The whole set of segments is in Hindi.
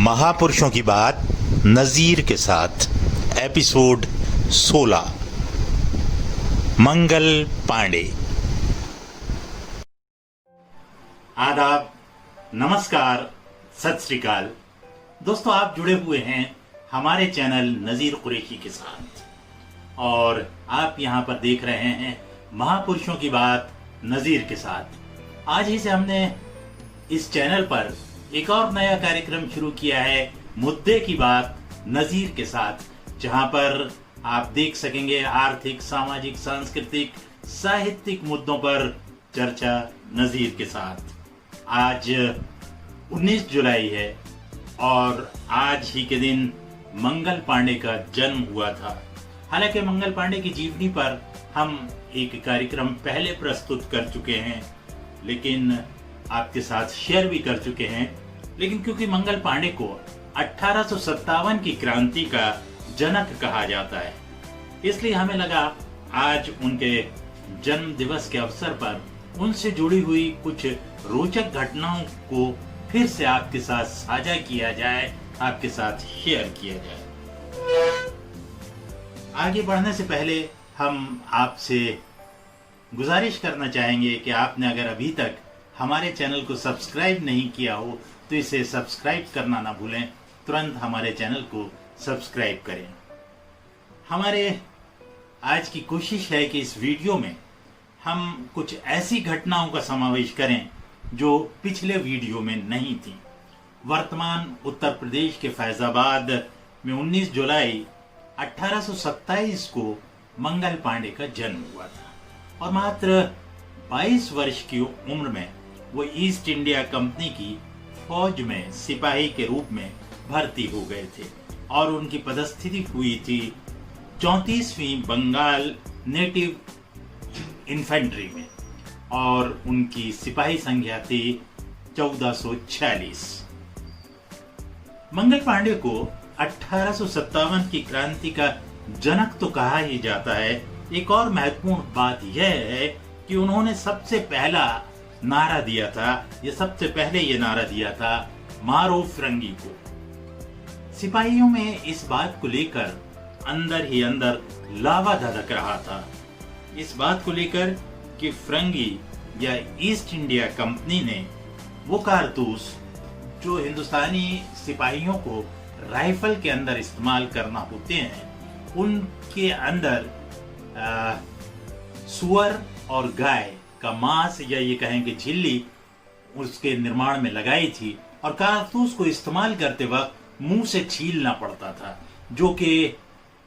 महापुरुषों की बात नज़ीर के साथ एपिसोड 16 मंगल पांडे। आदाब, नमस्कार, सत श्री अकाल। दोस्तों, आप जुड़े हुए हैं हमारे चैनल नज़ीर कुरैशी के साथ और आप यहां पर देख रहे हैं महापुरुषों की बात नज़ीर के साथ। आज ही से हमने इस चैनल पर एक और नया कार्यक्रम शुरू किया है, मुद्दे की बात नज़ीर के साथ, जहां पर आप देख सकेंगे आर्थिक, सामाजिक, सांस्कृतिक, साहित्यिक मुद्दों पर चर्चा नज़ीर के साथ। आज 19 जुलाई है और आज ही के दिन मंगल पांडे का जन्म हुआ था। हालांकि मंगल पांडे की जीवनी पर हम एक कार्यक्रम पहले प्रस्तुत कर चुके हैं, लेकिन आपके साथ शेयर भी कर चुके हैं। लेकिन क्योंकि मंगल पांडे को 1857 की क्रांति का जनक कहा जाता है, इसलिए हमें लगा आज उनके जन्म दिवस के अवसर पर उनसे जुड़ी हुई कुछ रोचक घटनाओं को फिर से आपके साथ साझा किया जाए, आपके साथ शेयर किया जाए। आगे बढ़ने से पहले हम आपसे गुजारिश करना चाहेंगे कि आपने अगर अभी तक हमारे चैनल को सब्सक्राइब नहीं किया हो तो इसे सब्सक्राइब करना ना भूलें। तुरंत हमारे चैनल को सब्सक्राइब करें। हमारे आज की कोशिश है कि इस वीडियो में हम कुछ ऐसी घटनाओं का समावेश करें जो पिछले वीडियो में नहीं थी। वर्तमान उत्तर प्रदेश के फैजाबाद में 19 जुलाई 1827 को मंगल पांडे का जन्म हुआ था और मात्र 22 वर्ष की उम्र में वो ईस्ट इंडिया कंपनी की फौज में सिपाही के रूप में भर्ती हो गए थे और उनकी पदस्थिति हुई थी 34वीं बंगाल नेटिव इन्फेंट्री में और उनकी सिपाही संख्या थी 1446। मंगल पांडे को 1857 की क्रांति का जनक तो कहा ही जाता है। एक और महत्वपूर्ण बात यह है कि उन्होंने सबसे पहला नारा दिया था, सबसे पहले ये नारा दिया था, मारो फिरंगी को। सिपाहियों में इस बात को लेकर अंदर ही अंदर लावा धधक रहा था, इस बात को लेकर कि फिरंगी या ईस्ट इंडिया कंपनी ने वो कारतूस जो हिंदुस्तानी सिपाहियों को राइफल के अंदर इस्तेमाल करना होते हैं, उनके अंदर सुअर और गाय का मांस या ये कहें कि झिल्ली उसके निर्माण में लगाई थी और कारतूस को इस्तेमाल करते वक्त मुंह से छीलना पड़ता था, जो कि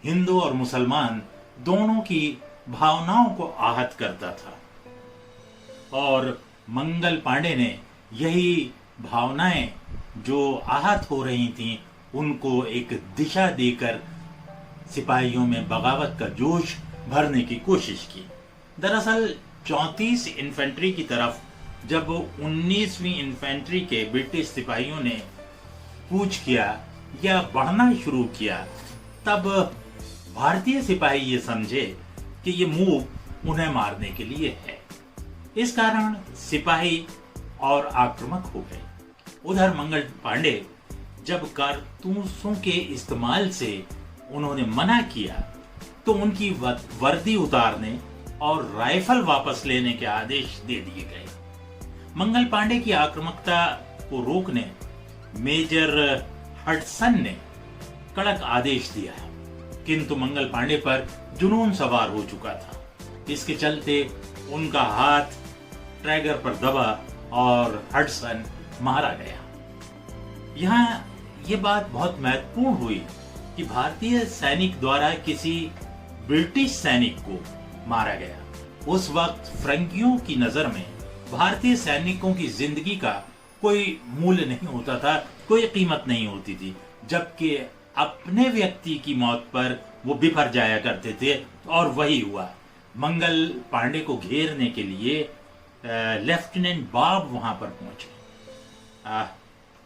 हिंदू और मुसलमान दोनों की भावनाओं को आहत करता था। और मंगल पांडे ने यही भावनाएं जो आहत हो रही थीं उनको एक दिशा देकर सिपाहियों में बगावत का जोश भरने की कोशिश की। दरअसल 34 इन्फेंट्री की तरफ जब 19वीं इन्फेंट्री के ब्रिटिश सिपाहियों ने कूच किया या बढ़ना शुरू किया, तब भारतीय सिपाही ये समझे कि ये मूव उन्हें मारने के लिए है। इस कारण सिपाही और आक्रामक हो गए। उधर मंगल पांडे जब कारतूसों के इस्तेमाल से उन्होंने मना किया तो उनकी वर्दी उतारने और राइफल वापस लेने के आदेश दे दिए गए। मंगल पांडे की आक्रामकता को रोकने मेजर हडसन ने कड़क आदेश दिया, किंतु मंगल पांडे पर जुनून सवार हो चुका था। इसके चलते उनका हाथ ट्रैगर पर दबा और हडसन मारा गया। यहाँ ये बात बहुत महत्वपूर्ण हुई कि भारतीय सैनिक द्वारा किसी ब्रिटिश सैनिक को मारा गया। उस वक्त फिरंगियों की नजर में भारतीय सैनिकों की जिंदगी का कोई मूल्य नहीं होता था, कोई कीमत नहीं होती थी, जबकि अपने व्यक्ति की मौत पर वो बिफर जाया करते थे। और वही हुआ। मंगल पांडे को घेरने के लिए लेफ्टिनेंट बाब वहां पर पहुंचे।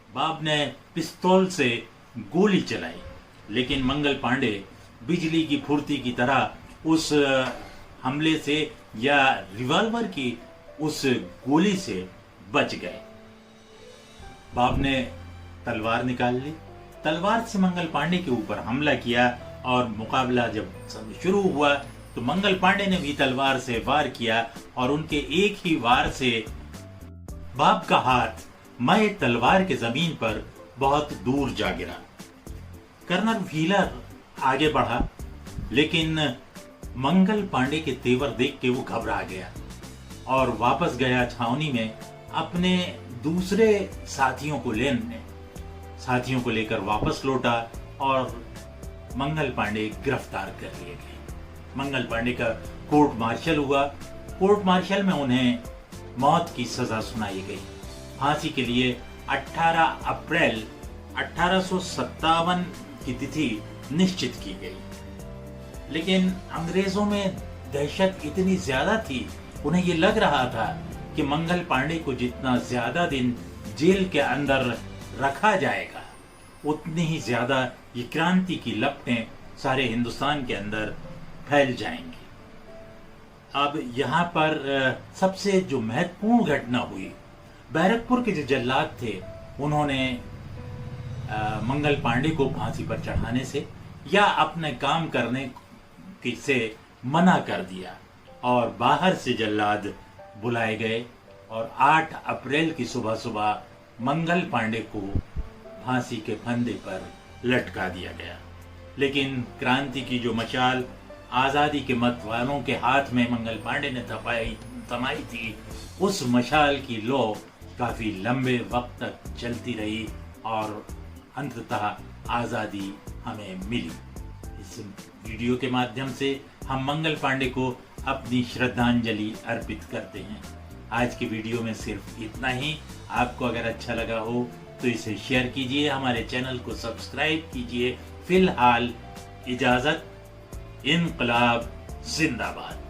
बाब ने पिस्तौल से गोली चलाई, लेकिन मंगल पांडे बिजली की फुर्ती की तरह उस हमले से या रिवॉल्वर की उस गोली से बच गए। बाब ने तलवार निकाल ली, तलवार से मंगल पांडे के ऊपर हमला किया और मुकाबला जब शुरू हुआ तो मंगल पांडे ने भी तलवार से वार किया और उनके एक ही वार से बाप का हाथ मय तलवार के जमीन पर बहुत दूर जा गिरा। कर्नल व्हीलर आगे बढ़ा, लेकिन मंगल पांडे के तेवर देख के वो घबरा गया और वापस गया छावनी में अपने दूसरे साथियों को लेकर वापस लौटा और मंगल पांडे गिरफ्तार कर लिए गए। मंगल पांडे का कोर्ट मार्शल हुआ। कोर्ट मार्शल में उन्हें मौत की सजा सुनाई गई। फांसी के लिए 18 अप्रैल 1857 की तिथि निश्चित की गई। लेकिन अंग्रेजों में दहशत इतनी ज्यादा थी, उन्हें ये लग रहा था कि मंगल पांडे को जितना ज्यादा दिन जेल के अंदर रखा जाएगा उतनी ही ज्यादा ये क्रांति की लपटें सारे हिंदुस्तान के अंदर फैल जाएंगी। अब यहाँ पर सबसे जो महत्वपूर्ण घटना हुई, बैरकपुर के जो जल्लाद थे उन्होंने मंगल पांडे को फांसी पर चढ़ाने से या अपने काम करने से मना कर दिया और बाहर से जल्लाद बुलाए गए और 8 अप्रैल की सुबह सुबह मंगल पांडे को फांसी के फंदे पर लटका दिया गया। लेकिन क्रांति की जो मशाल आजादी के मतवालों के हाथ में मंगल पांडे ने थमाई थी, उस मशाल की लौ काफी लंबे वक्त तक चलती रही और अंततः आजादी हमें मिली। इस वीडियो के माध्यम से हम मंगल पांडे को अपनी श्रद्धांजलि अर्पित करते हैं। आज की वीडियो में सिर्फ इतना ही। आपको अगर अच्छा लगा हो तो इसे शेयर कीजिए, हमारे चैनल को सब्सक्राइब कीजिए। फिलहाल इजाजत। इनकलाब जिंदाबाद।